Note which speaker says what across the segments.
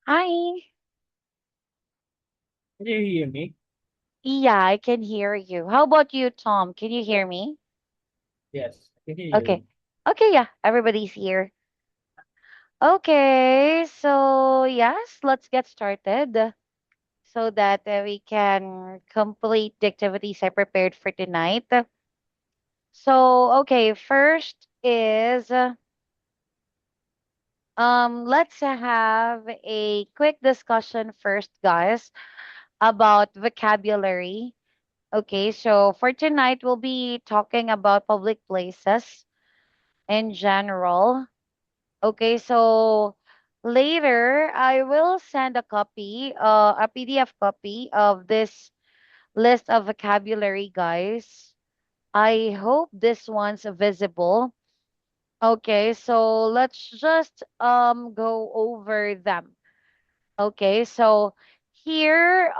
Speaker 1: Hi.
Speaker 2: Can you hear me?
Speaker 1: Yeah, I can hear you. How about you, Tom? Can you hear me?
Speaker 2: Yes, I can hear
Speaker 1: Okay.
Speaker 2: you.
Speaker 1: Okay, yeah, everybody's here. Okay, so yes, let's get started so that we can complete the activities I prepared for tonight. So, okay, first is let's have a quick discussion first, guys, about vocabulary. Okay, so for tonight, we'll be talking about public places in general. Okay, so later I will send a PDF copy of this list of vocabulary, guys. I hope this one's visible. Okay, so let's just go over them. Okay, so here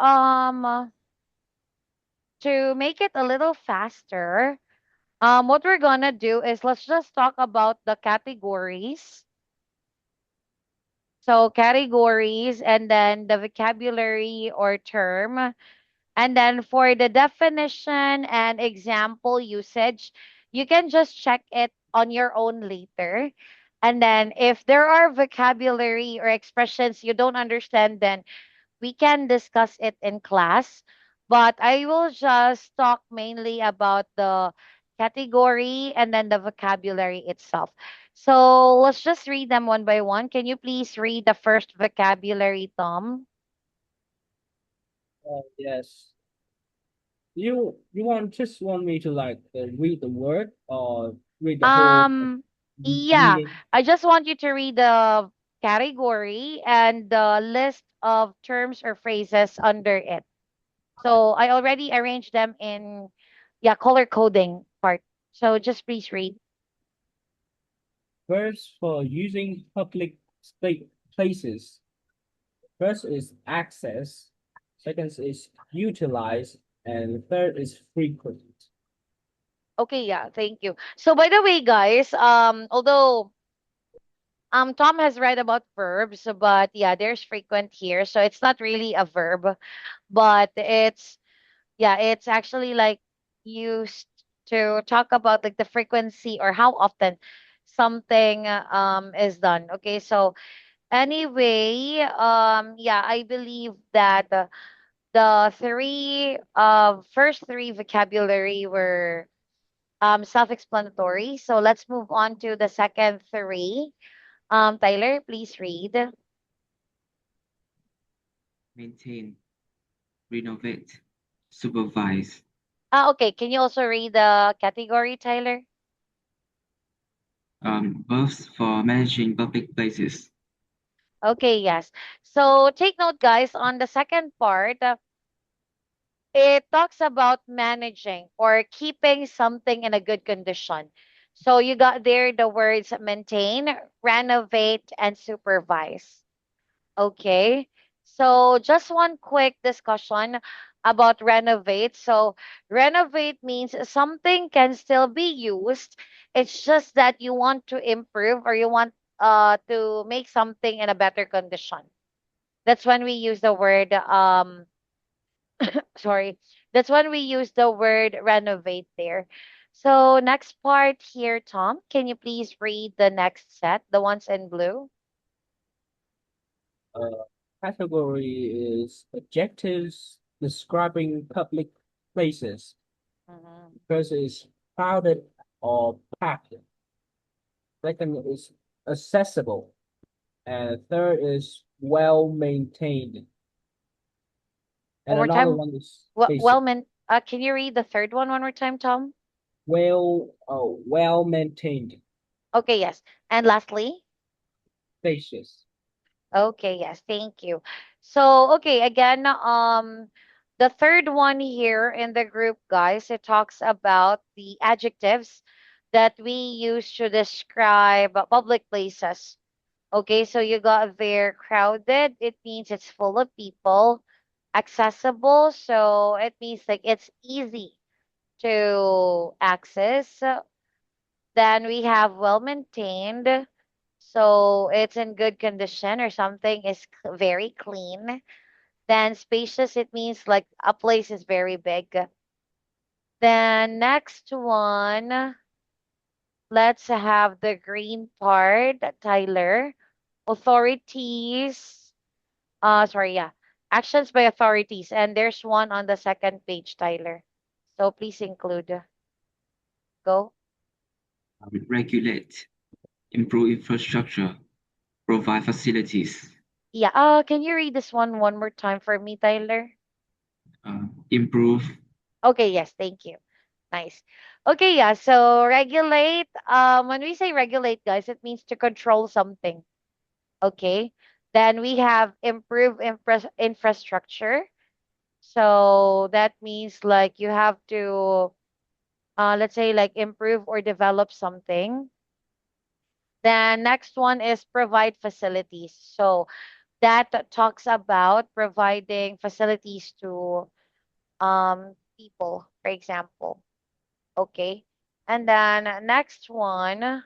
Speaker 1: to make it a little faster, what we're gonna do is let's just talk about the categories. So categories and then the vocabulary or term. And then for the definition and example usage, you can just check it on your own later. And then if there are vocabulary or expressions you don't understand, then we can discuss it in class, but I will just talk mainly about the category and then the vocabulary itself. So let's just read them one by one. Can you please read the first vocabulary, Tom?
Speaker 2: Yes. You want me to read the word or read the whole
Speaker 1: Um, yeah,
Speaker 2: meaning?
Speaker 1: I just want you to read the category and the list of terms or phrases under it. So I already arranged them in, yeah, color coding part. So just please read.
Speaker 2: First, for using places. First is access. Second is utilize, and third is frequent.
Speaker 1: Okay, yeah, thank you. So by the way, guys, although Tom has read about verbs, but yeah, there's frequent here, so it's not really a verb, but it's actually like used to talk about like the frequency or how often something is done. Okay, so anyway, yeah, I believe that the first three vocabulary were self-explanatory. So let's move on to the second three. Tyler, please read.
Speaker 3: Maintain, renovate, supervise,
Speaker 1: Okay. Can you also read the category, Tyler?
Speaker 3: verbs for managing public places,
Speaker 1: Okay, yes. So take note, guys, on the second part, it talks about managing or keeping something in a good condition. So you got there the words maintain, renovate, and supervise. Okay. So just one quick discussion about renovate. So renovate means something can still be used. It's just that you want to improve or you want to make something in a better condition. That's when we use the word sorry. That's when we use the word renovate there. So next part here, Tom, can you please read the next set, the ones in blue?
Speaker 2: Uh, Category is adjectives describing public places.
Speaker 1: Mhm.
Speaker 2: First is crowded or packed. Second is accessible. And third is well maintained. And
Speaker 1: One more
Speaker 2: another
Speaker 1: time.
Speaker 2: one is
Speaker 1: Well,
Speaker 2: basic.
Speaker 1: Wellman, can you read the third one more time, Tom?
Speaker 2: Well maintained,
Speaker 1: Okay, yes. And lastly,
Speaker 2: spacious.
Speaker 1: okay, yes, thank you. So, okay, again, the third one here in the group, guys, it talks about the adjectives that we use to describe public places. Okay, so you got there crowded, it means it's full of people. Accessible, so it means like it's easy to access. Then we have well maintained. So it's in good condition or something is very clean. Then spacious, it means like a place is very big. Then next one, let's have the green part, Tyler. Authorities. Sorry, yeah. Actions by authorities. And there's one on the second page, Tyler. So please include. Go.
Speaker 3: Regulate, improve infrastructure, provide facilities.
Speaker 1: Yeah. Can you read this one more time for me, Tyler?
Speaker 3: Improve,
Speaker 1: Okay, yes, thank you. Nice. Okay, yeah. So regulate. When we say regulate, guys, it means to control something. Okay. Then we have improve infrastructure. So that means like you have to, let's say, like improve or develop something. Then next one is provide facilities. So that talks about providing facilities to people, for example. Okay. And then next one,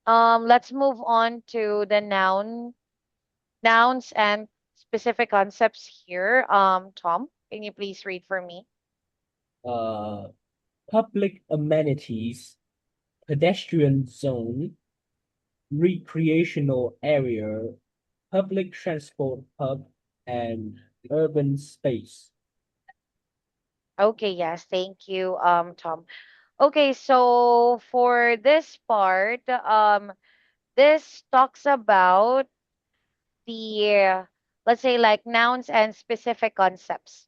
Speaker 1: let's move on to the nouns and specific concepts here. Tom, can you please read for me?
Speaker 2: Uh, Public amenities, pedestrian zone, recreational area, public transport hub, and urban space.
Speaker 1: Okay, yes, thank you, Tom. Okay, so for this part, this talks about the let's say like nouns and specific concepts.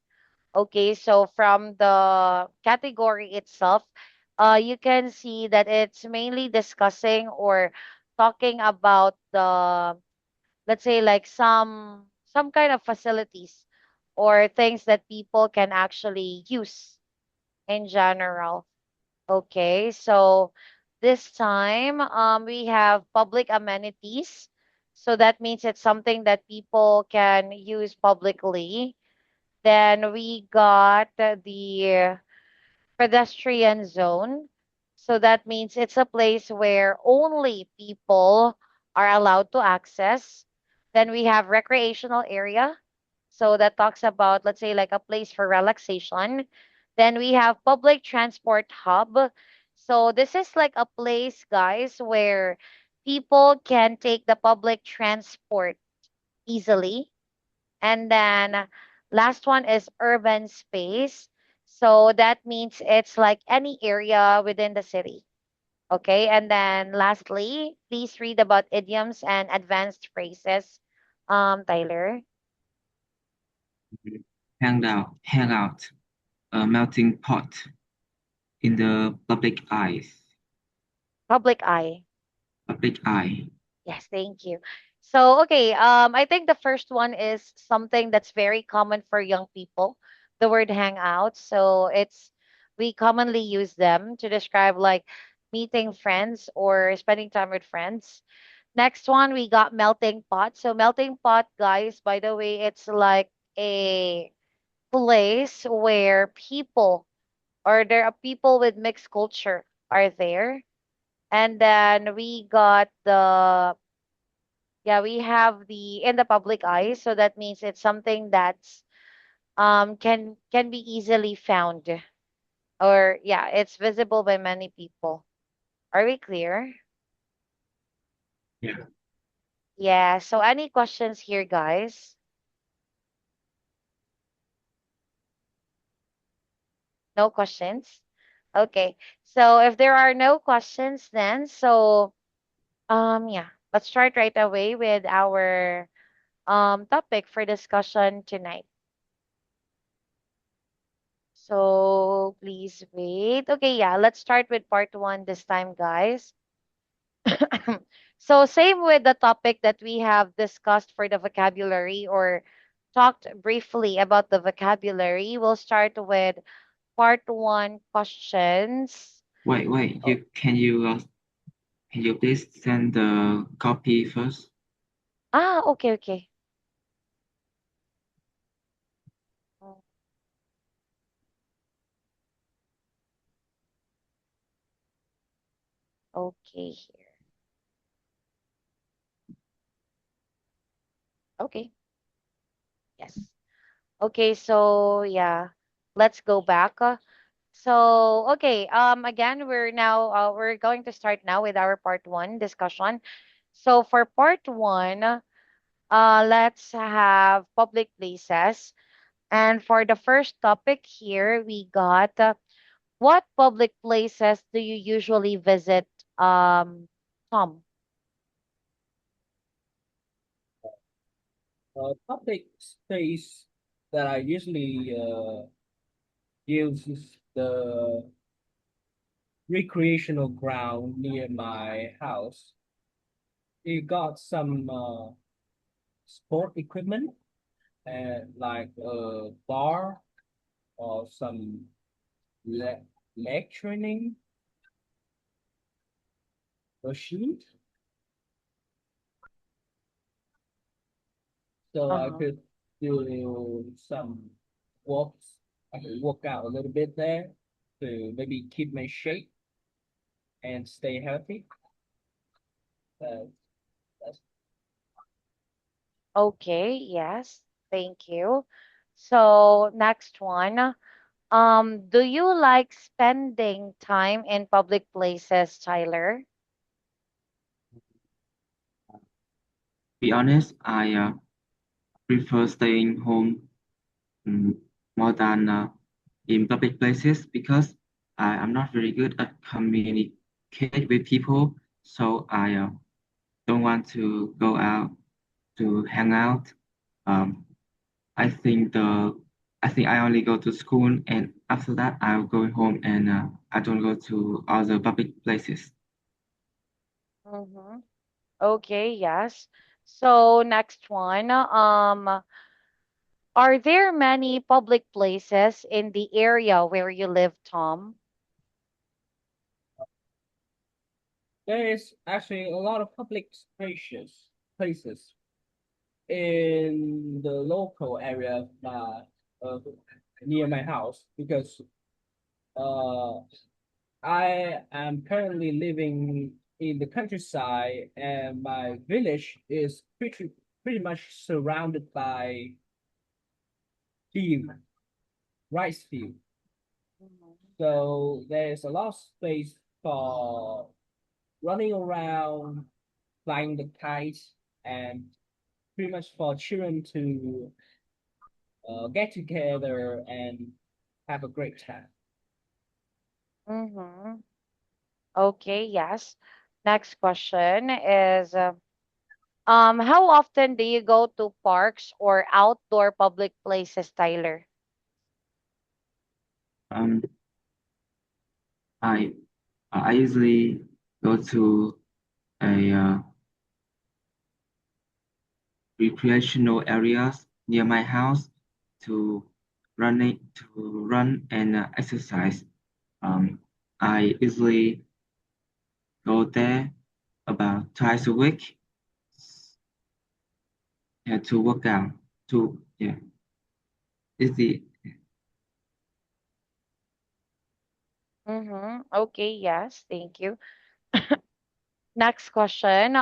Speaker 1: Okay, so from the category itself, you can see that it's mainly discussing or talking about the, let's say like some kind of facilities or things that people can actually use in general. Okay, so this time we have public amenities. So that means it's something that people can use publicly. Then we got the pedestrian zone. So that means it's a place where only people are allowed to access. Then we have recreational area. So that talks about, let's say, like a place for relaxation. Then we have public transport hub. So this is like a place, guys, where people can take the public transport easily. And then last one is urban space. So that means it's like any area within the city. Okay. And then lastly, please read about idioms and advanced phrases. Tyler,
Speaker 3: hang out, a melting pot in the
Speaker 1: public eye.
Speaker 3: public eye.
Speaker 1: Yes, thank you. So, okay, I think the first one is something that's very common for young people, the word hangout. So it's we commonly use them to describe like meeting friends or spending time with friends. Next one, we got melting pot. So melting pot, guys, by the way, it's like a place where people or there are people with mixed culture are there. And then we got the yeah, we have the in the public eye, so that means it's something that's can be easily found or yeah, it's visible by many people. Are we clear?
Speaker 3: Yeah.
Speaker 1: Yeah, so any questions here, guys? No questions? Okay. So if there are no questions then, so yeah, let's start right away with our topic for discussion tonight. So please wait. Okay, yeah, let's start with part one this time, guys. So same with the topic that we have discussed for the vocabulary or talked briefly about the vocabulary. We'll start with part one questions.
Speaker 3: Wait.
Speaker 1: Oh,
Speaker 3: Can you please send the copy first?
Speaker 1: okay, okay. Mm, okay, here. Okay. Yes. Okay, so yeah, let's go back. So, okay, again, we're going to start now with our part one discussion. So for part one, let's have public places. And for the first topic here, we got what public places do you usually visit, Tom?
Speaker 2: Public space that I usually use is the recreational ground near my house. It got some sport equipment and like a bar or some leg training machine, so I
Speaker 1: Uh-huh.
Speaker 2: could do some walks. I could work out a little bit there to maybe keep my shape and stay healthy. Uh, that's,
Speaker 1: Okay, yes. Thank you. So, next one. Do you like spending time in public places, Tyler?
Speaker 3: Be honest, I prefer staying home mm, more than in public places because I'm not very good at communicate with people. So I don't want to go out to hang out. Um, I think the I think I only go to school and after that I'll go home and I don't go to other public places.
Speaker 1: Mm-hmm. Okay, yes. So, next one. Are there many public places in the area where you live, Tom?
Speaker 2: there is actually a lot of public spacious places in the local area uh, near my house because uh, I am currently living in the countryside, and my village is pretty much surrounded by field, rice field.
Speaker 1: Mhm.
Speaker 2: So there's a lot of space for running around, flying the kites, and pretty much for children to get together and have a great time.
Speaker 1: Mm-hmm. Okay, yes. Next question is how often do you go to parks or outdoor public places, Tyler?
Speaker 3: Um, I I usually go to a recreational areas near my house to run and exercise. Um, I usually go there about twice a week to work out. To yeah, is the
Speaker 1: Mm-hmm. Okay, yes, thank you. Next question.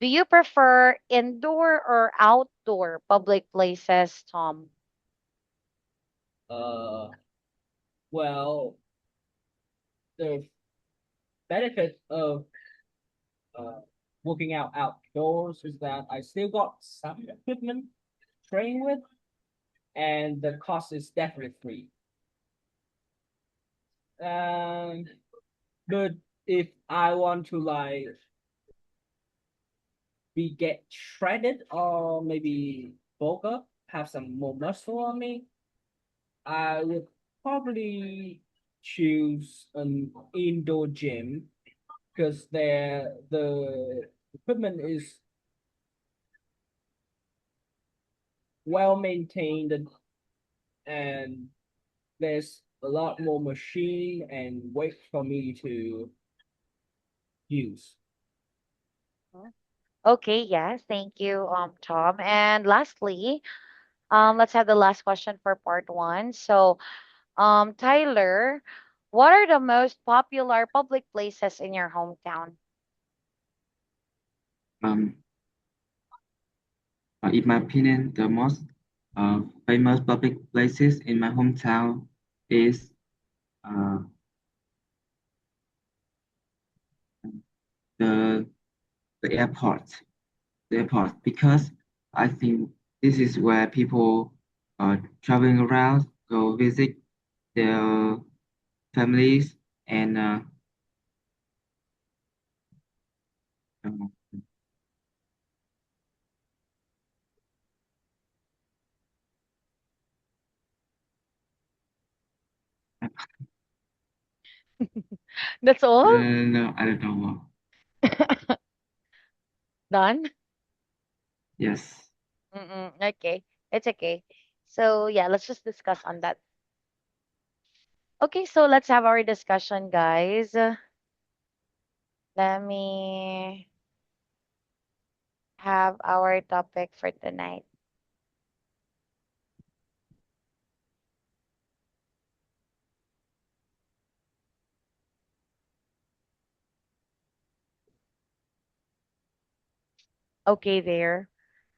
Speaker 1: Do you prefer indoor or outdoor public places, Tom?
Speaker 2: Uh, well, the benefit of uh, working out outdoors is that I still got some equipment to train with, and the cost is definitely free. Um, but if I want to like be get shredded or maybe bulk up, have some more muscle on me, I would probably choose an indoor gym because the equipment is well maintained, and there's a lot more machine and weight for me to use.
Speaker 1: Mhm. Okay, yes, thank you, Tom. And lastly, let's have the last question for part one. So, Tyler, what are the most popular public places in your hometown?
Speaker 3: um In my opinion, the most famous public places in my hometown is uh, the the airport. The airport because I think this is where people are traveling around, go visit their families, and um,
Speaker 1: That's all?
Speaker 3: no, I don't know more.
Speaker 1: Done?
Speaker 3: Yes.
Speaker 1: Mm-mm, okay. It's okay. So, yeah, let's just discuss on that. Okay, so let's have our discussion, guys. Let me have our topic for tonight. Okay, there.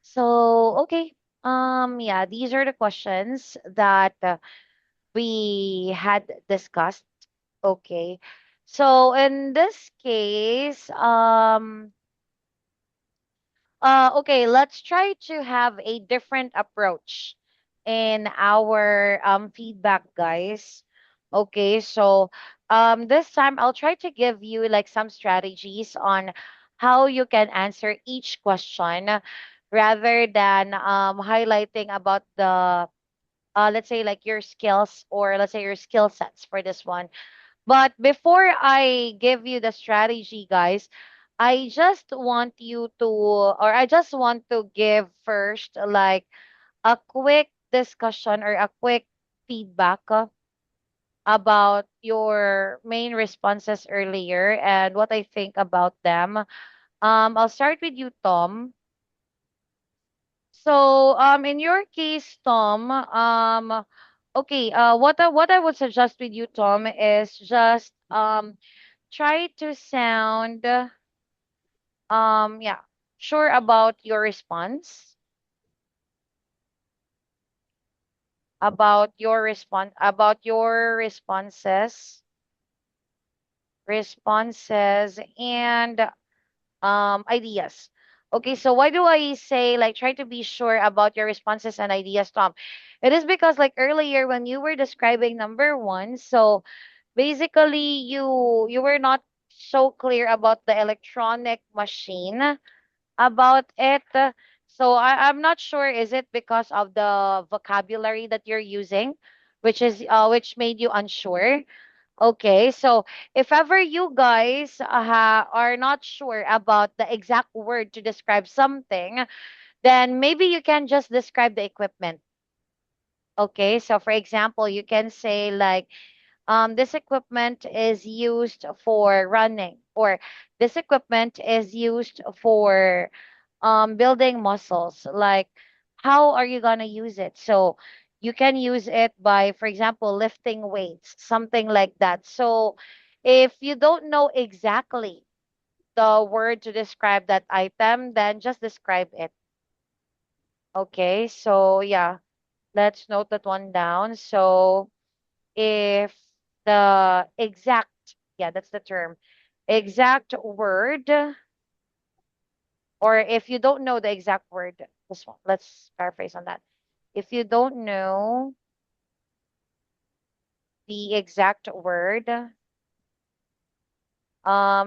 Speaker 1: So, okay. Yeah, these are the questions that we had discussed. Okay. So, in this case, okay, let's try to have a different approach in our feedback, guys. Okay, so this time I'll try to give you like some strategies on how you can answer each question rather than highlighting about the let's say like your skills or let's say your skill sets for this one. But before I give you the strategy, guys, I just want you to, or I just want to give first like a quick discussion or a quick feedback about your main responses earlier and what I think about them. I'll start with you, Tom. So, in your case, Tom, okay, what I would suggest with you, Tom, is just try to sound yeah, sure about your response, about your responses and ideas. Okay, so why do I say like try to be sure about your responses and ideas, Tom? It is because like earlier when you were describing number one, so basically you were not so clear about the electronic machine about it. So I'm not sure, is it because of the vocabulary that you're using, which made you unsure? Okay, so if ever you guys are not sure about the exact word to describe something, then maybe you can just describe the equipment. Okay, so for example, you can say like this equipment is used for running, or this equipment is used for building muscles. Like, how are you going to use it? So, you can use it by, for example, lifting weights, something like that. So, if you don't know exactly the word to describe that item, then just describe it. Okay, so yeah, let's note that one down. So, if the exact, yeah, that's the term, exact word, or if you don't know the exact word, this one, let's paraphrase on that. If you don't know the exact word,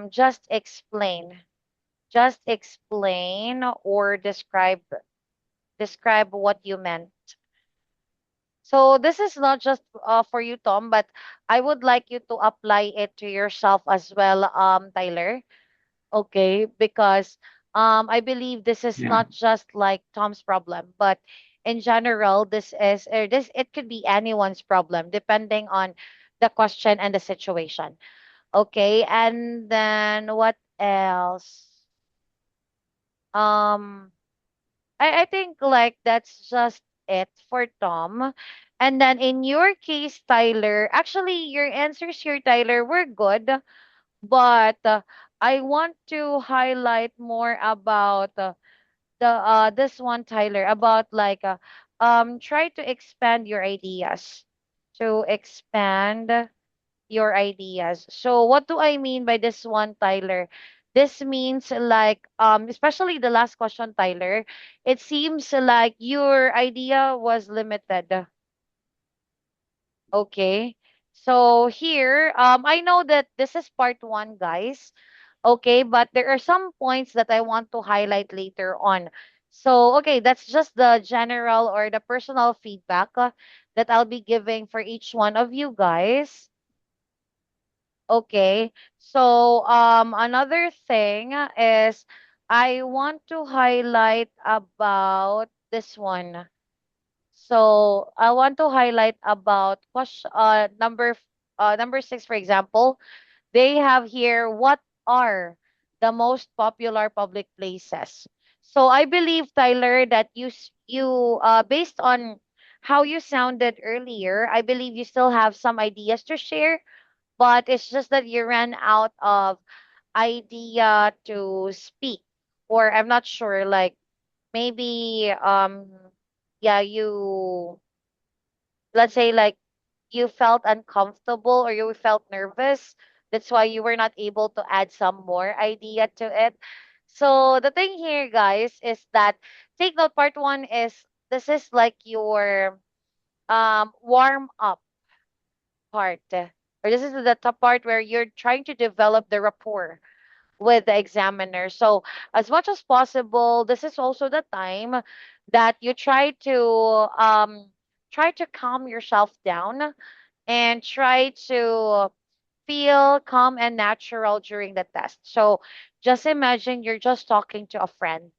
Speaker 1: just explain. Just explain or describe what you meant. So this is not just for you, Tom, but I would like you to apply it to yourself as well, Tyler. Okay, because I believe this is
Speaker 3: Yeah.
Speaker 1: not just like Tom's problem, but in general, this it could be anyone's problem depending on the question and the situation. Okay, and then what else? Um, I think like that's just it for Tom. And then in your case, Tyler, actually your answers here, Tyler, were good, but I want to highlight more about the this one, Tyler, about like try to expand your ideas. To expand your ideas. So what do I mean by this one, Tyler? This means like especially the last question, Tyler, it seems like your idea was limited. Okay. So here, I know that this is part one, guys. Okay, but there are some points that I want to highlight later on. So, okay, that's just the general or the personal feedback that I'll be giving for each one of you guys. Okay. So, another thing is I want to highlight about this one. So, I want to highlight about question number 6, for example. They have here, what are the most popular public places? So I believe, Tyler, that based on how you sounded earlier, I believe you still have some ideas to share, but it's just that you ran out of idea to speak, or I'm not sure, like maybe yeah, you, let's say, like you felt uncomfortable or you felt nervous. That's why you were not able to add some more idea to it. So the thing here, guys, is that take note, part one is this is like your warm up part. Or this is the top part where you're trying to develop the rapport with the examiner. So as much as possible, this is also the time that you try to calm yourself down and try to feel calm and natural during the test. So just imagine you're just talking to a friend.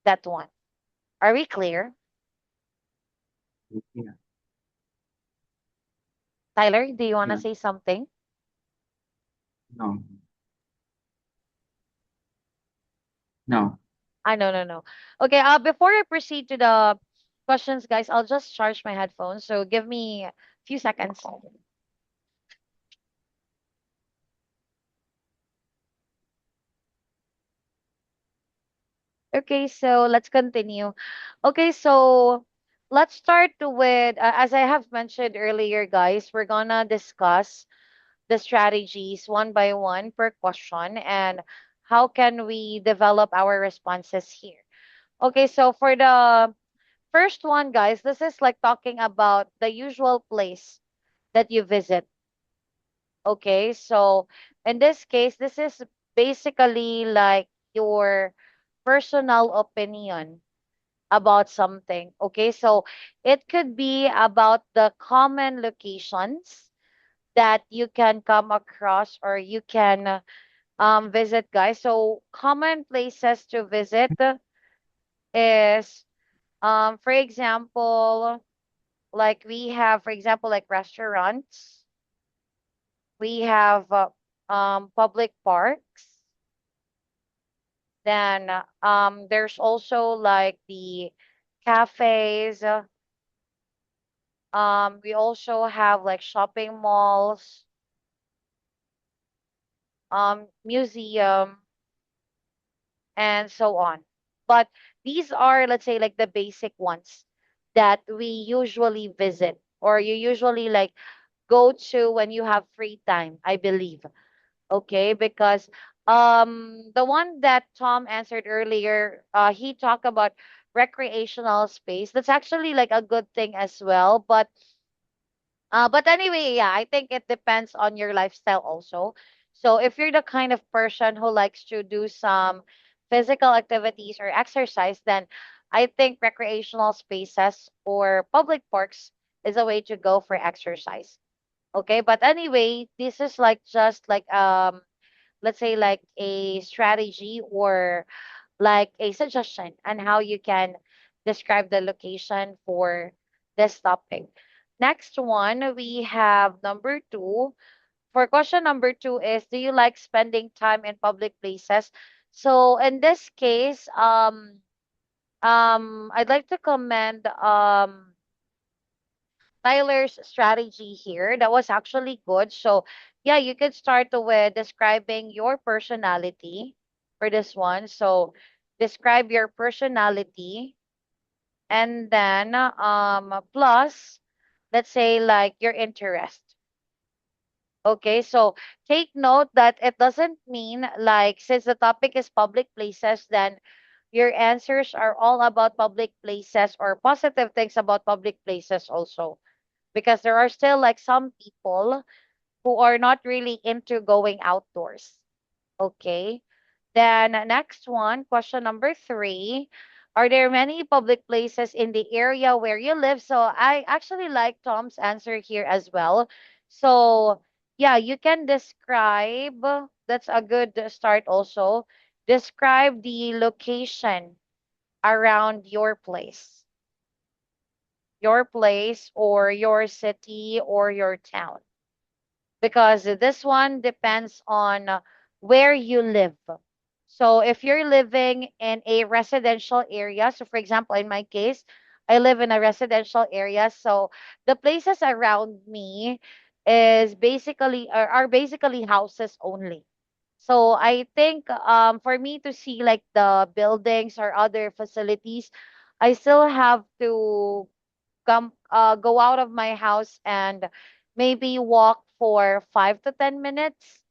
Speaker 1: That one. Are we clear?
Speaker 3: Yeah.
Speaker 1: Tyler, do you want to
Speaker 3: Yeah.
Speaker 1: say something?
Speaker 3: No. No.
Speaker 1: No, no, no. Okay, before I proceed to the questions, guys, I'll just charge my headphones. So give me a few seconds. Okay, so let's continue. Okay, so let's start with, as I have mentioned earlier, guys, we're gonna discuss the strategies one by one per question and how can we develop our responses here. Okay, so for the first one, guys, this is like talking about the usual place that you visit. Okay, so in this case, this is basically like your personal opinion about something. Okay, so it could be about the common locations that you can come across or you can visit, guys. So common places to visit is for example, like we have, for example, like restaurants, we have public parks, then there's also like the cafes, we also have like shopping malls, museum, and so on. But these are, let's say, like the basic ones that we usually visit or you usually like go to when you have free time, I believe. Okay, because the one that Tom answered earlier, he talked about recreational space. That's actually like a good thing as well, but anyway, yeah, I think it depends on your lifestyle also. So if you're the kind of person who likes to do some physical activities or exercise, then I think recreational spaces or public parks is a way to go for exercise. Okay, but anyway, this is like just like let's say like a strategy or like a suggestion on how you can describe the location for this topic. Next one, we have number two. For question number two is, do you like spending time in public places? So in this case, I'd like to commend Tyler's strategy here. That was actually good. So yeah, you could start with describing your personality for this one. So describe your personality, and then plus, let's say like your interest. Okay, so take note that it doesn't mean like since the topic is public places, then your answers are all about public places or positive things about public places also. Because there are still like some people who are not really into going outdoors. Okay. Then next one, question number 3. Are there many public places in the area where you live? So I actually like Tom's answer here as well. So yeah, you can describe, that's a good start also. Describe the location around your place or your city or your town, because this one depends on where you live. So if you're living in a residential area, so for example, in my case, I live in a residential area, so the places around me are basically houses only. So I think for me to see like the buildings or other facilities, I still have to go out of my house and maybe walk for 5 to 10 minutes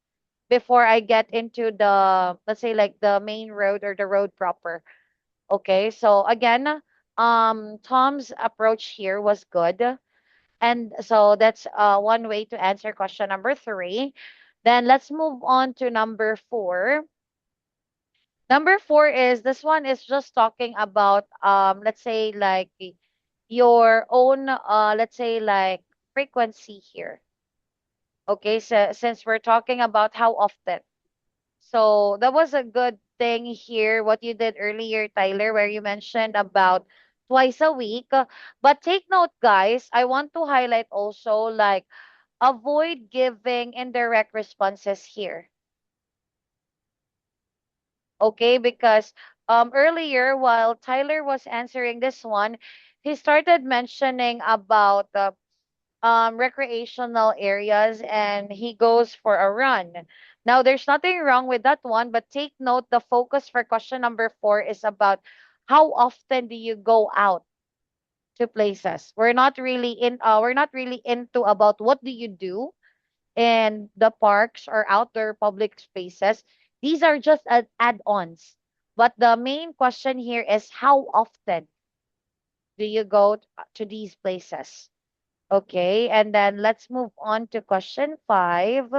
Speaker 1: before I get into the, let's say like the main road or the road proper. Okay, so again, Tom's approach here was good. And so that's one way to answer question number 3. Then let's move on to number 4. Number 4 is, this one is just talking about let's say like your own let's say like frequency here. Okay, so since we're talking about how often. So that was a good thing here, what you did earlier, Tyler, where you mentioned about twice a week. But take note, guys, I want to highlight also like avoid giving indirect responses here. Okay, because earlier while Tyler was answering this one, he started mentioning about recreational areas and he goes for a run. Now, there's nothing wrong with that one, but take note the focus for question number 4 is about how often do you go out to places. We're not really into about what do you do in the parks or outdoor public spaces. These are just add-ons. But the main question here is how often do you go to these places? Okay, and then let's move on to question 5.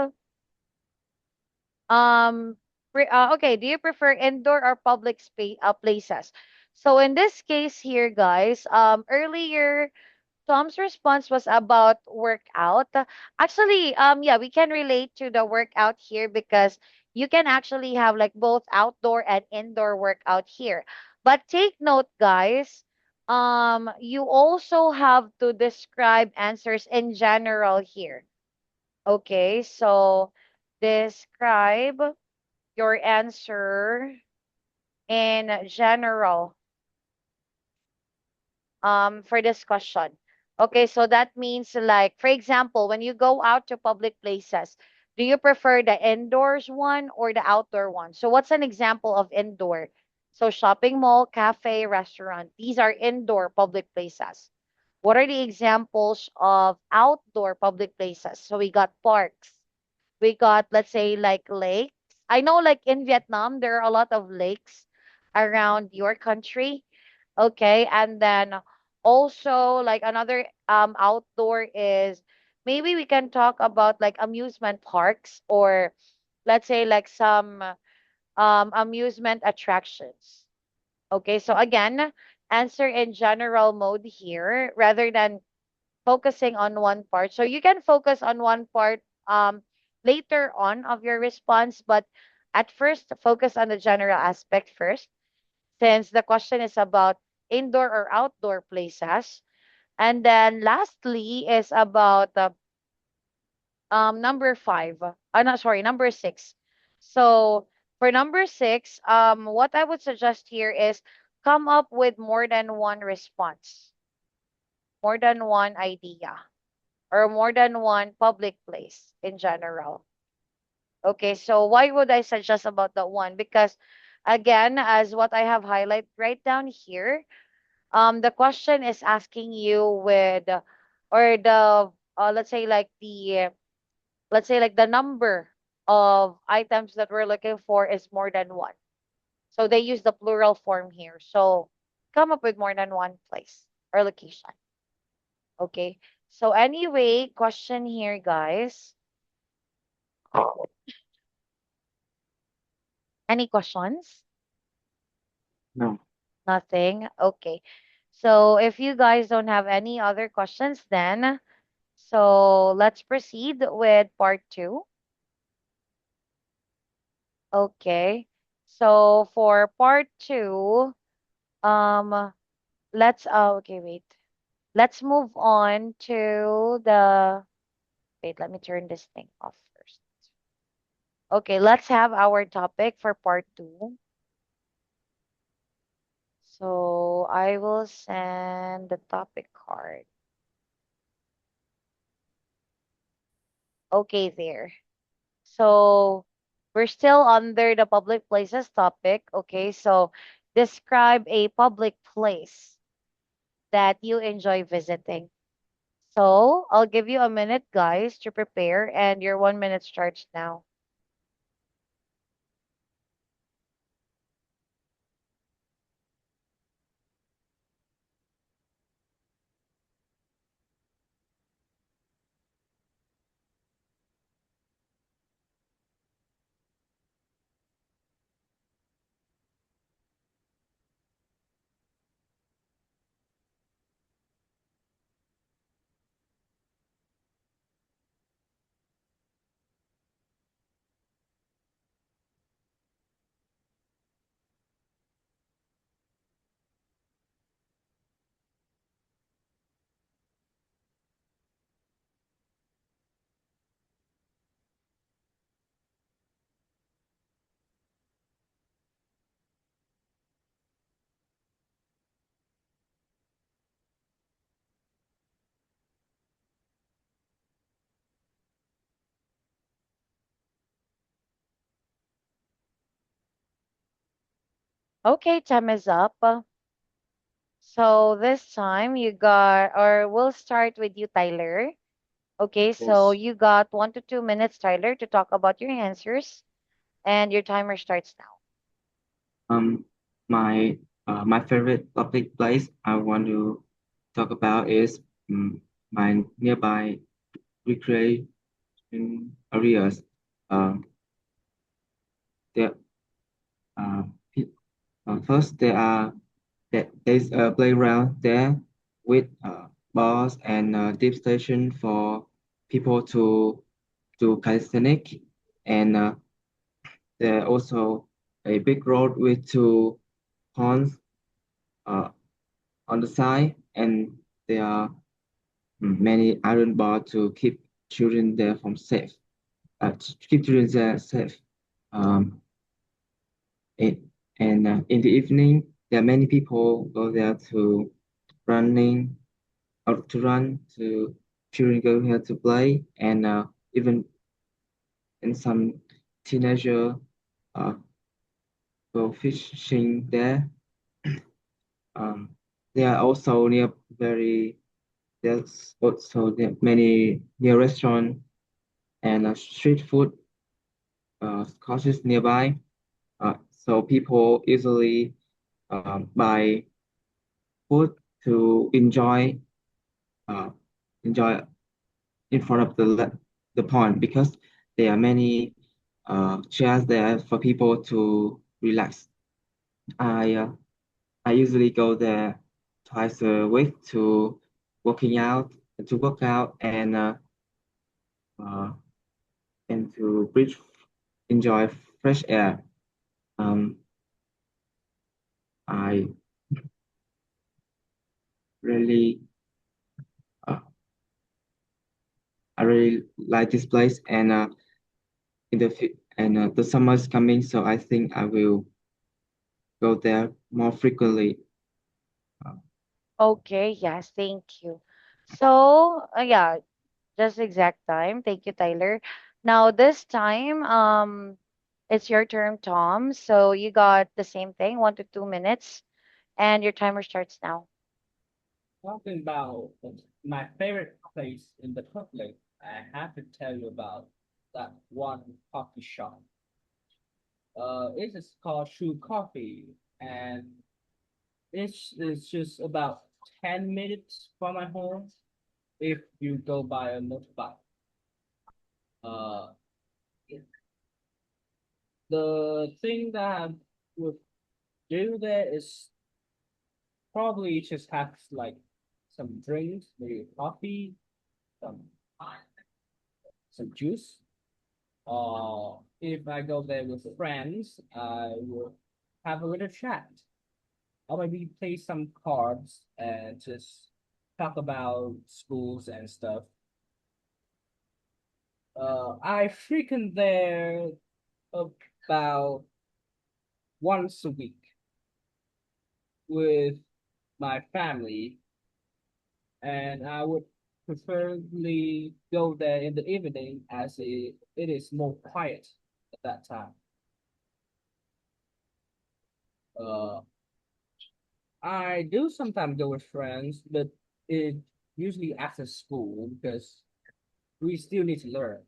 Speaker 1: Okay, do you prefer indoor or public space places? So in this case here, guys, earlier Tom's response was about workout. Actually, yeah, we can relate to the workout here because you can actually have like both outdoor and indoor workout here. But take note, guys, you also have to describe answers in general here. Okay, so describe your answer in general for this question. Okay, so that means like for example, when you go out to public places, do you prefer the indoors one or the outdoor one? So what's an example of indoor? So shopping mall, cafe, restaurant. These are indoor public places. What are the examples of outdoor public places? So we got parks. We got, let's say, like lakes. I know, like in Vietnam, there are a lot of lakes around your country. Okay. And then also, like another outdoor is maybe we can talk about like amusement parks or let's say like some amusement attractions. Okay. So again, answer in general mode here rather than focusing on one part. So you can focus on one part later on of your response, but at first focus on the general aspect first, since the question is about indoor or outdoor places. And then lastly is about number 5. No, sorry, number 6. So for number 6, what I would suggest here is come up with more than one response, more than one idea, or more than one public place in general. Okay, so why would I suggest about that one? Because again, as what I have highlighted right down here, the question is asking you with, or the, let's say like the, let's say like the number of items that we're looking for is more than one. So they use the plural form here. So come up with more than one place or location. Okay. So anyway, question here, guys. Any questions?
Speaker 3: No.
Speaker 1: Nothing. Okay. So if you guys don't have any other questions, then so let's proceed with part two. Okay. So for part two, um, let's okay, wait. Let's move on to the wait, let me turn this thing off first. Okay, let's have our topic for part two. So I will send the topic card. Okay, there. So we're still under the public places topic. Okay, so describe a public place that you enjoy visiting. So I'll give you a minute, guys, to prepare, and your 1 minute starts now. Okay, time is up. So this time you got, or we'll start with you, Tyler. Okay, so
Speaker 3: Yes.
Speaker 1: you got 1 to 2 minutes, Tyler, to talk about your answers, and your timer starts now.
Speaker 3: Um, my my favorite public place I want to talk about is my nearby recreation areas. Um, there uh, pe- first there's a playground there with bars and deep station for people to do calisthenics, and there also a big road with two ponds uh, on the side, and there are many iron bars to keep children there from safe. To keep children there safe. Um, it, and in the evening, there are many people go there to running or to run to children go here to play, and even in some teenager uh, go fishing there. Um, there are also near very there's also many near restaurant and street food courses nearby. So people easily buy food to uh, enjoy in front of the pond because there are many chairs there for people to relax. I uh, I usually go there twice a week to working out to work out uh, and to breathe, enjoy fresh air. Um, I really uh, I really like this place, and the summer is coming, so I think I will go there more frequently. Uh,
Speaker 1: Okay, yes, thank you. So, yeah, just exact time. Thank you, Tyler. Now, this time, It's your turn, Tom. So you got the same thing, 1 to 2 minutes, and your timer starts now.
Speaker 2: Talking about my favorite place in the public, I have to tell you about that one coffee shop. It is called Shoe Coffee, and it's just about 10 minutes from my home if you go by a motorbike. Uh, the thing that I would do there is probably just have like some drinks, maybe coffee, some some juice. If I go there with friends, I will have a little chat. I'll maybe play some cards and just talk about schools and stuff. I frequent there about once a week with my family, and I would preferably go there in the evening as it is more quiet at that time. Uh, I do sometimes go with friends, but it usually after school because we still need to learn.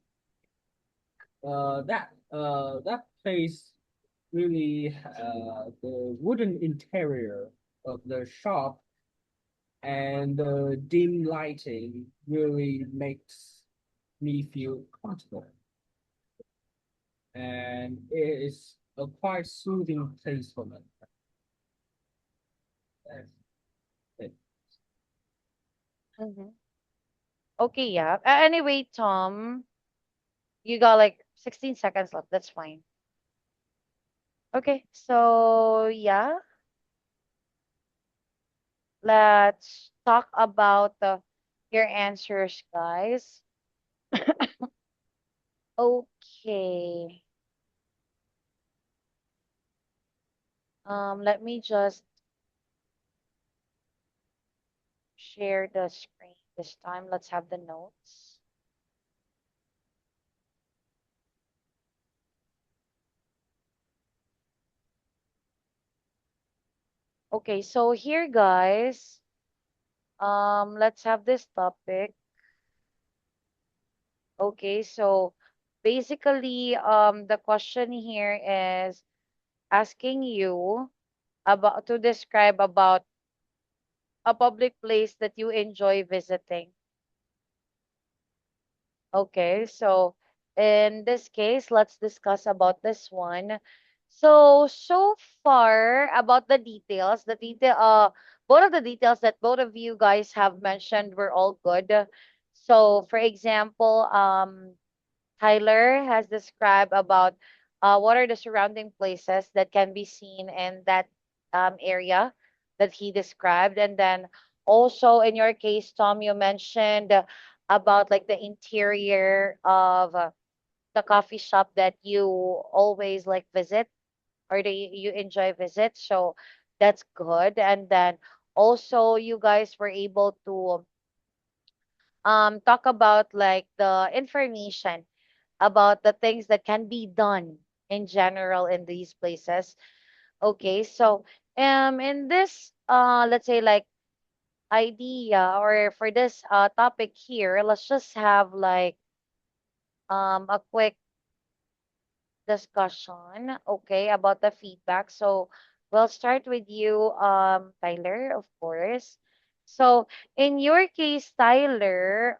Speaker 2: That place really the wooden interior of the shop and the dim lighting really makes me feel comfortable, and it is a quite soothing place for me. That's it.
Speaker 1: Hmm. Okay, yeah. Anyway, Tom, you got like 16 seconds left. That's fine. Okay, so yeah, let's talk about your answers, guys. Okay. Let me just share the screen this time. Let's have the notes. Okay, so here, guys, let's have this topic. Okay, so basically, the question here is asking you about to describe about a public place that you enjoy visiting. Okay, so in this case, let's discuss about this one. So far about the details, both of the details that both of you guys have mentioned were all good. So, for example, Tyler has described about what are the surrounding places that can be seen in that area that he described. And then also in your case, Tom, you mentioned about like the interior of the coffee shop that you always like visit or that you enjoy visit. So that's good. And then also you guys were able to talk about like the information about the things that can be done in general in these places. Okay, so in this let's say like idea or for this topic here, let's just have like a quick discussion, okay, about the feedback. So we'll start with you, Tyler, of course. So in your case, Tyler,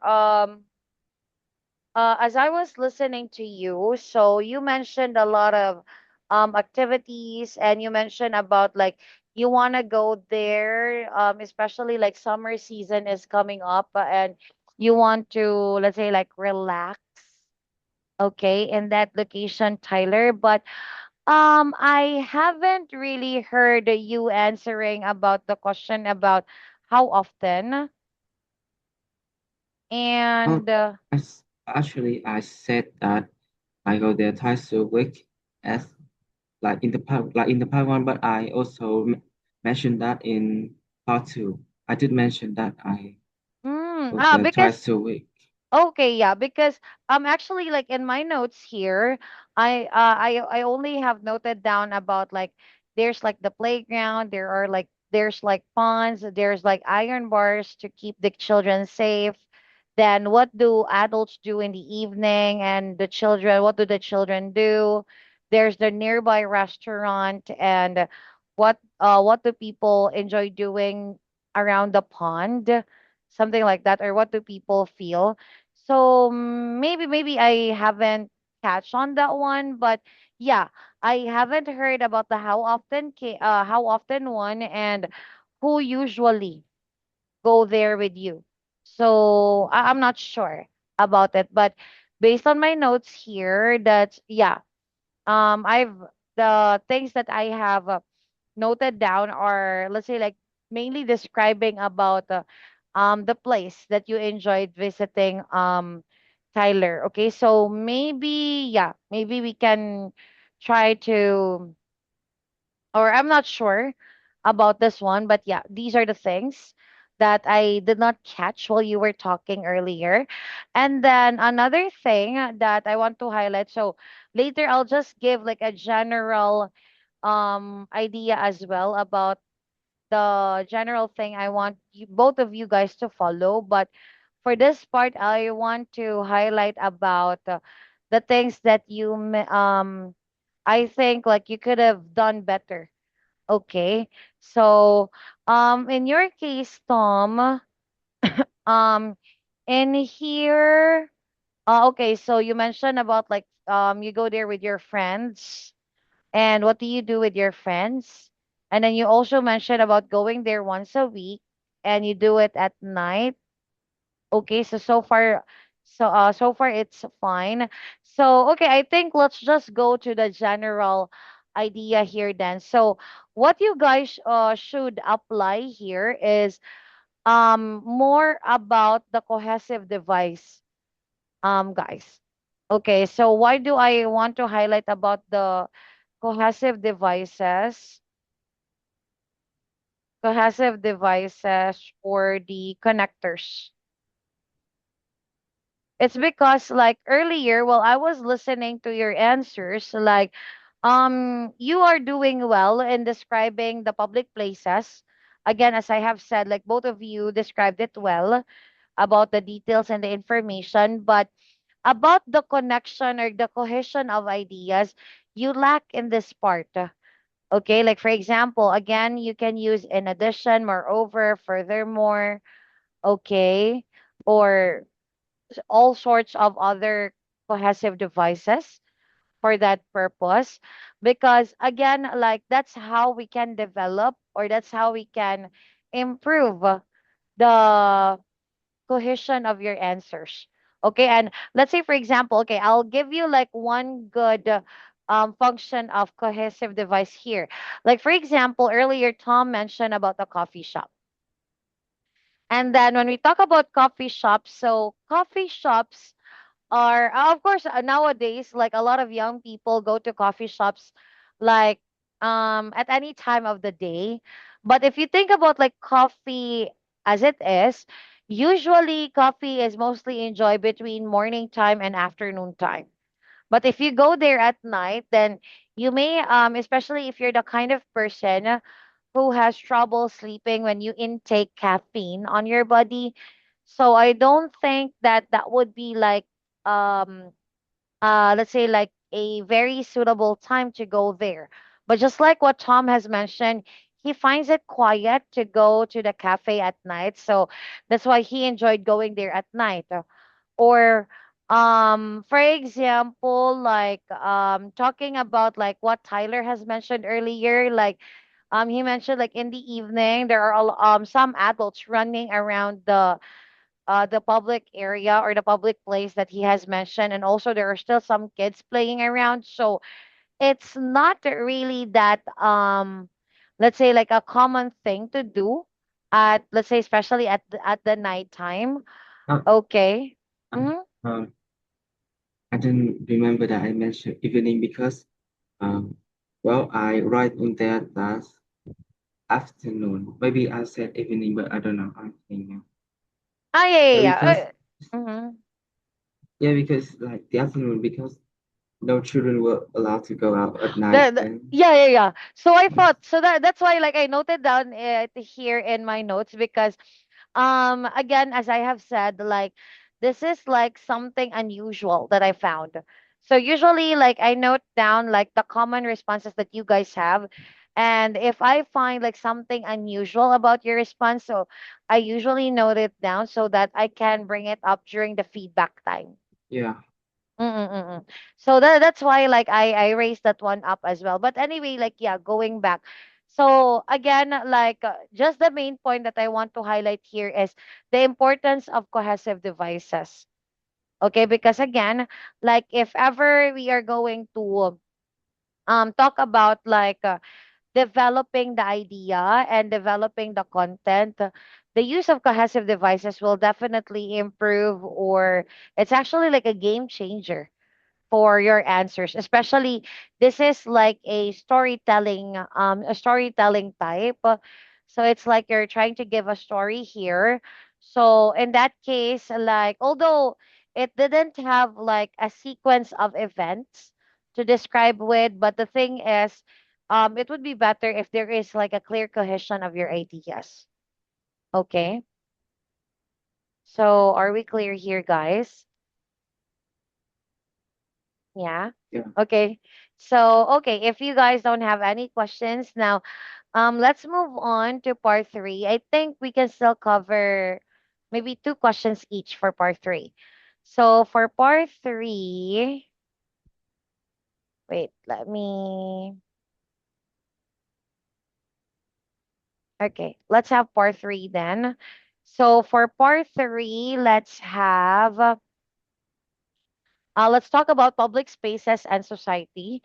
Speaker 1: as I was listening to you, so you mentioned a lot of activities and you mentioned about like you want to go there, especially like summer season is coming up and you want to, let's say, like relax, okay, in that location, Tyler. But I haven't really heard you answering about the question about how often
Speaker 3: Oh,
Speaker 1: and
Speaker 3: actually, I said that I go there twice a week, as like in the part one, but I also mentioned that in part two. I did mention that I go there
Speaker 1: because
Speaker 3: twice a week.
Speaker 1: Okay, yeah, because actually like in my notes here, I only have noted down about like there's like the playground, there's like ponds, there's like iron bars to keep the children safe. Then what do adults do in the evening, and the children, what do the children do? There's the nearby restaurant, and what do people enjoy doing around the pond? Something like that, or what do people feel? So maybe I haven't catch on that one, but yeah, I haven't heard about the how often one, and who usually go there with you. So I'm not sure about it, but based on my notes here, that yeah, I've the things that I have noted down are, let's say, like mainly describing about the place that you enjoyed visiting, Tyler. Okay, so maybe yeah, maybe we can try to, or I'm not sure about this one, but yeah, these are the things that I did not catch while you were talking earlier. And then another thing that I want to highlight, so later I'll just give like a general idea as well about the general thing I want you, both of you guys, to follow. But for this part, I want to highlight about the things that I think like you could have done better. Okay. So, in your case, Tom, um, in here, okay, so you mentioned about like, you go there with your friends, and what do you do with your friends? And then you also mentioned about going there once a week, and you do it at night. Okay, so far it's fine. So okay, I think let's just go to the general idea here then. So what you guys should apply here is more about the cohesive device, guys. Okay, so why do I want to highlight about the cohesive devices? Cohesive devices or the connectors. It's because like earlier while I was listening to your answers, like you are doing well in describing the public places. Again, as I have said, like both of you described it well about the details and the information, but about the connection or the cohesion of ideas, you lack in this part. Okay, like for example, again, you can use in addition, moreover, furthermore, okay, or all sorts of other cohesive devices for that purpose. Because again, like that's how we can develop, or that's how we can improve the cohesion of your answers. Okay, and let's say for example, okay, I'll give you like one good function of cohesive device here. Like for example, earlier Tom mentioned about the coffee shop. And then when we talk about coffee shops, so coffee shops are of course nowadays like a lot of young people go to coffee shops like at any time of the day. But if you think about like coffee as it is, usually coffee is mostly enjoyed between morning time and afternoon time. But if you go there at night, then you may especially if you're the kind of person who has trouble sleeping when you intake caffeine on your body. So I don't think that that would be like um let's say like a very suitable time to go there. But just like what Tom has mentioned, he finds it quiet to go to the cafe at night. So that's why he enjoyed going there at night. Or for example, like talking about like what Tyler has mentioned earlier, like he mentioned like in the evening there are some adults running around the public area or the public place that he has mentioned, and also there are still some kids playing around. So it's not really that let's say like a common thing to do at, let's say, especially at the nighttime.
Speaker 3: Uh,
Speaker 1: Okay.
Speaker 3: uh,
Speaker 1: Mm-hmm.
Speaker 3: um, I didn't remember that I mentioned evening because, um, well, I write in there that afternoon. Maybe I said evening, but I don't know. I think
Speaker 1: Ah, yeah, yeah,
Speaker 3: because
Speaker 1: yeah. Mm-hmm.
Speaker 3: Yeah, because like the afternoon, because no children were allowed to go out at night
Speaker 1: The
Speaker 3: then.
Speaker 1: yeah, yeah, yeah. So I thought so that's why like I noted down it here in my notes because again as I have said like this is like something unusual that I found. So usually like I note down like the common responses that you guys have, and if I find like something unusual about your response, so I usually note it down so that I can bring it up during the feedback time.
Speaker 3: Yeah,
Speaker 1: Mm-mm-mm. So that's why like I raised that one up as well. But anyway, like yeah, going back. So again, like just the main point that I want to highlight here is the importance of cohesive devices. Okay, because again, like if ever we are going to talk about like developing the idea and developing the content, the use of cohesive devices will definitely improve, or it's actually like a game changer for your answers, especially this is like a storytelling type. So it's like you're trying to give a story here. So in that case, like although it didn't have like a sequence of events to describe with, but the thing is it would be better if there is like a clear cohesion of your ideas. Okay, so are we clear here, guys? Yeah.
Speaker 3: yeah,
Speaker 1: Okay. So, okay, if you guys don't have any questions now, let's move on to part 3. I think we can still cover maybe 2 questions each for part 3. So, for part 3, wait, let me Okay, let's have part 3 then. So, for part 3, let's talk about public spaces and society.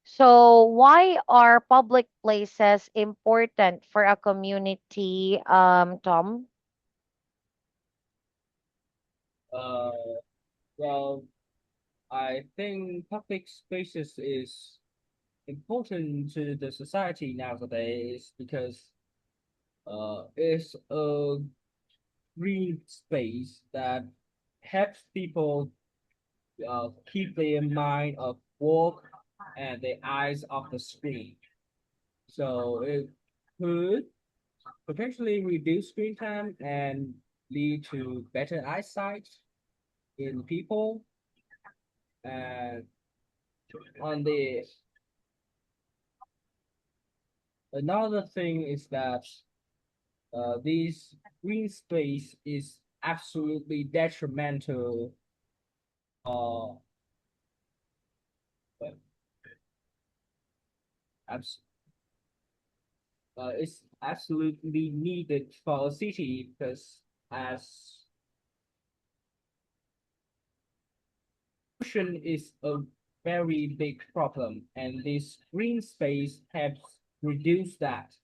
Speaker 1: So, why are public places important for a community, Tom?
Speaker 2: Uh, well, I think public spaces is important to the society nowadays because it's a green space that helps people keep their mind of work and their eyes off the screen. So it could potentially reduce screen time and lead to better eyesight in people. And on the another thing is that this green space is absolutely detrimental. Uh, but abs- it's absolutely needed for a city because as pollution is a very big problem, and this green space helps reduce that.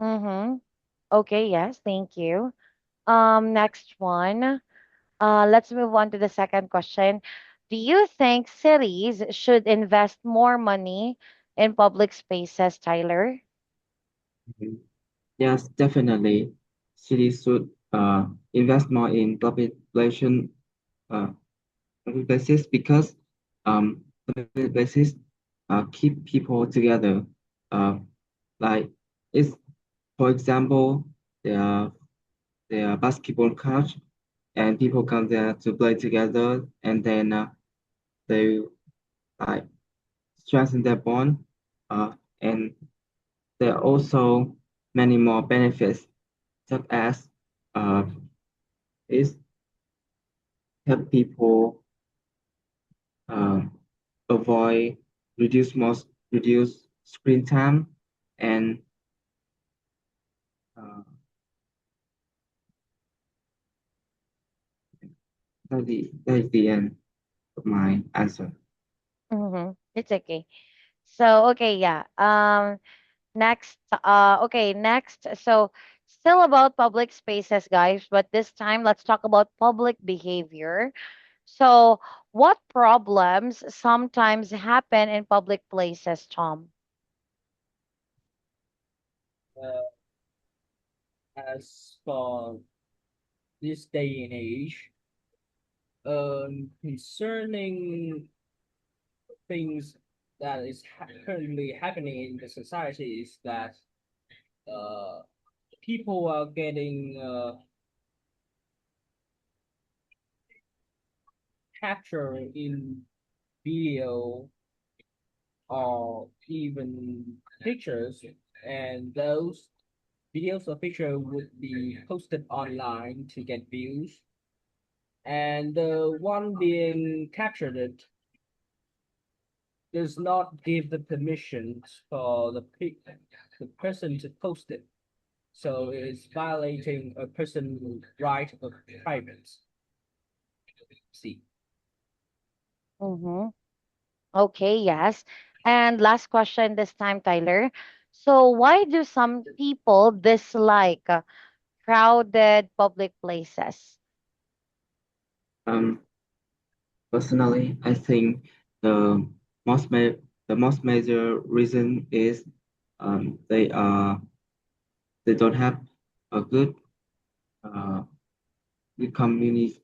Speaker 1: Mm-hmm. Okay, yes, thank you. Next one. Let's move on to the second question. Do you think cities should invest more money in public spaces, Tyler?
Speaker 3: mhm. Yes, definitely. Cities should invest more in uh public places because public places keep people together. Uh, like it's for example, there are basketball court and people come there to play together and then they like strengthen their bond. And there are also many more benefits, such as uh, it help people uh, avoid reduce screen time, and uh, that is the end of my answer.
Speaker 1: Mm-hmm. It's okay. So, okay, yeah. Next. So, still about public spaces, guys, but this time let's talk about public behavior. So, what problems sometimes happen in public places, Tom?
Speaker 2: As for this day and age, Concerning things that is currently happening in the society is that uh, people are getting captured in video or even pictures, and those videos or picture would be posted online to get views, and the one being captured does not give the permissions for the person to post it. So it's violating a person's right of privacy.
Speaker 1: Mm-hmm. Okay, yes. And last question this time, Tyler. So, why do some people dislike crowded public places?
Speaker 3: Um, Personally, I think the most ma- the most major reason is they don't have a uh, good communication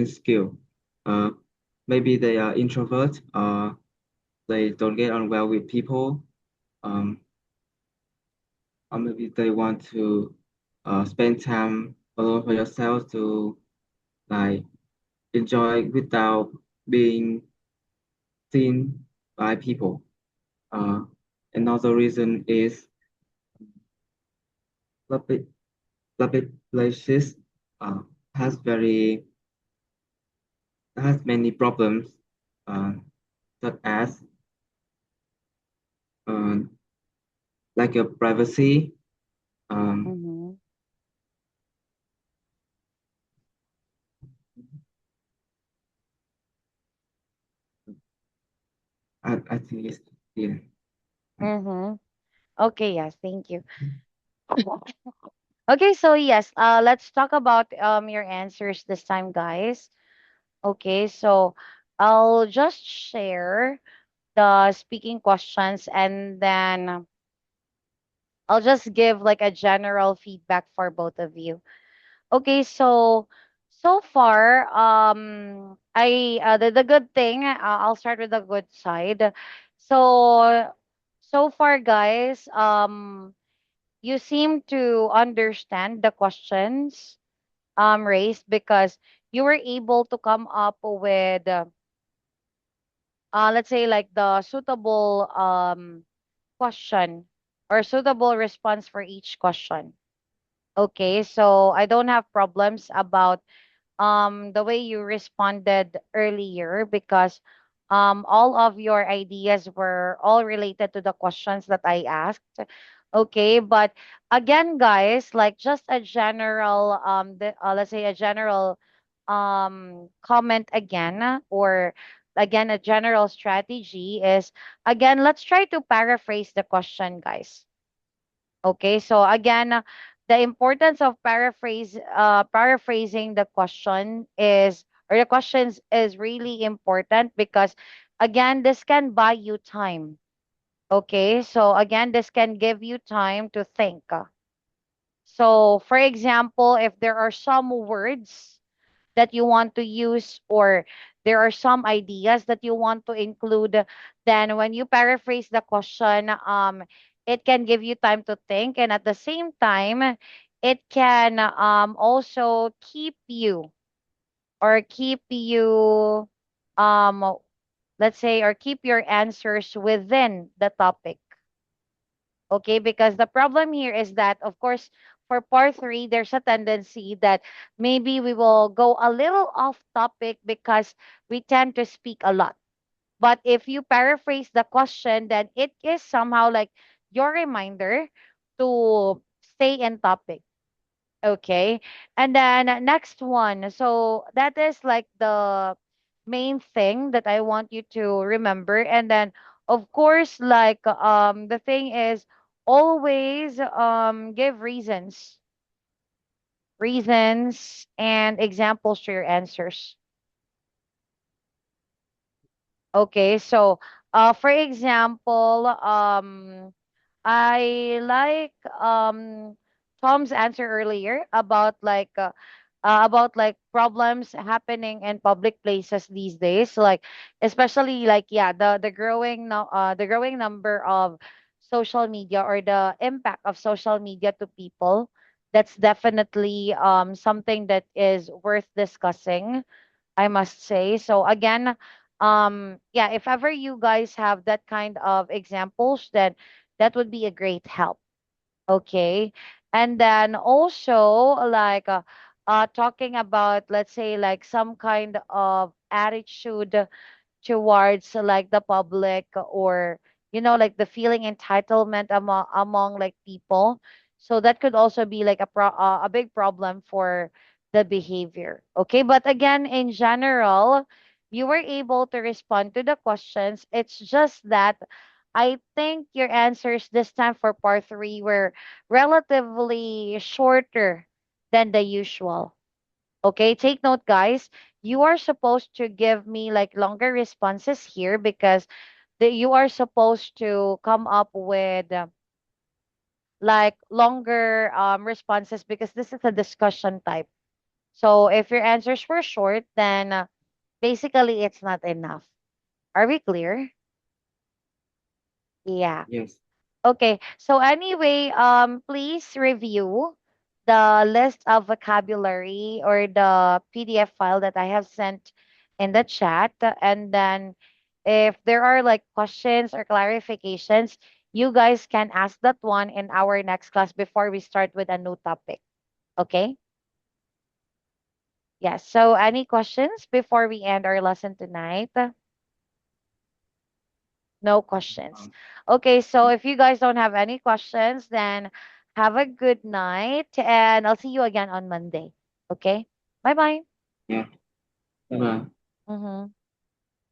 Speaker 3: skill. Uh, Maybe they are introvert. They don't get on well with people. Um, or maybe they want to spend time alone for yourself to like enjoy without being seen by people. Uh, Another reason is public public places uh, has very has many problems, uh, such as uh, like a privacy. Um,
Speaker 1: Mm-hmm.
Speaker 3: I think it's yeah.
Speaker 1: Mm-hmm. Okay, yes, thank you. Okay, so yes, let's talk about your answers this time, guys. Okay, so I'll just share the speaking questions and then I'll just give like a general feedback for both of you. Okay, so so far, I the good thing, I'll start with the good side. So so far, guys, you seem to understand the questions raised because you were able to come up with let's say like the suitable question or suitable response for each question. Okay, so I don't have problems about the way you responded earlier because all of your ideas were all related to the questions that I asked. Okay, but again, guys, like just a general let's say a general comment again, or again a general strategy is, again, let's try to paraphrase the question, guys. Okay, so again, the importance of paraphrasing the question is, or the questions is really important because again, this can buy you time. Okay, so again, this can give you time to think. So, for example, if there are some words that you want to use, or there are some ideas that you want to include, then when you paraphrase the question, it can give you time to think, and at the same time it can also keep you, or keep you um let's say, or keep your answers within the topic. Okay, because the problem here is that, of course, for part three, there's a tendency that maybe we will go a little off topic because we tend to speak a lot. But if you paraphrase the question, then it is somehow like your reminder to stay in topic. Okay. And then next one. So that is like the main thing that I want you to remember. And then of course, like the thing is, always give reasons and examples to your answers. Okay. So for example, I like Tom's answer earlier about like about like problems happening in public places these days, like especially like yeah, the growing no, the growing number of social media or the impact of social media to people. That's definitely something that is worth discussing, I must say. So again, yeah, if ever you guys have that kind of examples, then that would be a great help. Okay. And then also like talking about, let's say, like some kind of attitude towards like the public, or like the feeling entitlement among like people. So that could also be like a big problem for the behavior. Okay, but again, in general, you were able to respond to the questions. It's just that I think your answers this time for part 3 were relatively shorter than the usual. Okay, take note, guys. You are supposed to give me like longer responses here, because you are supposed to come up with like longer responses, because this is a discussion type. So if your answers were short, then basically it's not enough. Are we clear? Yeah.
Speaker 3: Yes.
Speaker 1: Okay. So anyway, please review the list of vocabulary or the PDF file that I have sent in the chat. And then if there are like questions or clarifications, you guys can ask that one in our next class before we start with a new topic. Okay? Yes. So any questions before we end our lesson tonight? No questions.
Speaker 3: Um,
Speaker 1: Okay, so if you guys don't have any questions, then have a good night and I'll see you again on Monday. Okay? Bye bye.
Speaker 3: yeah.
Speaker 2: Bye.
Speaker 3: Bye.
Speaker 1: Mm-hmm.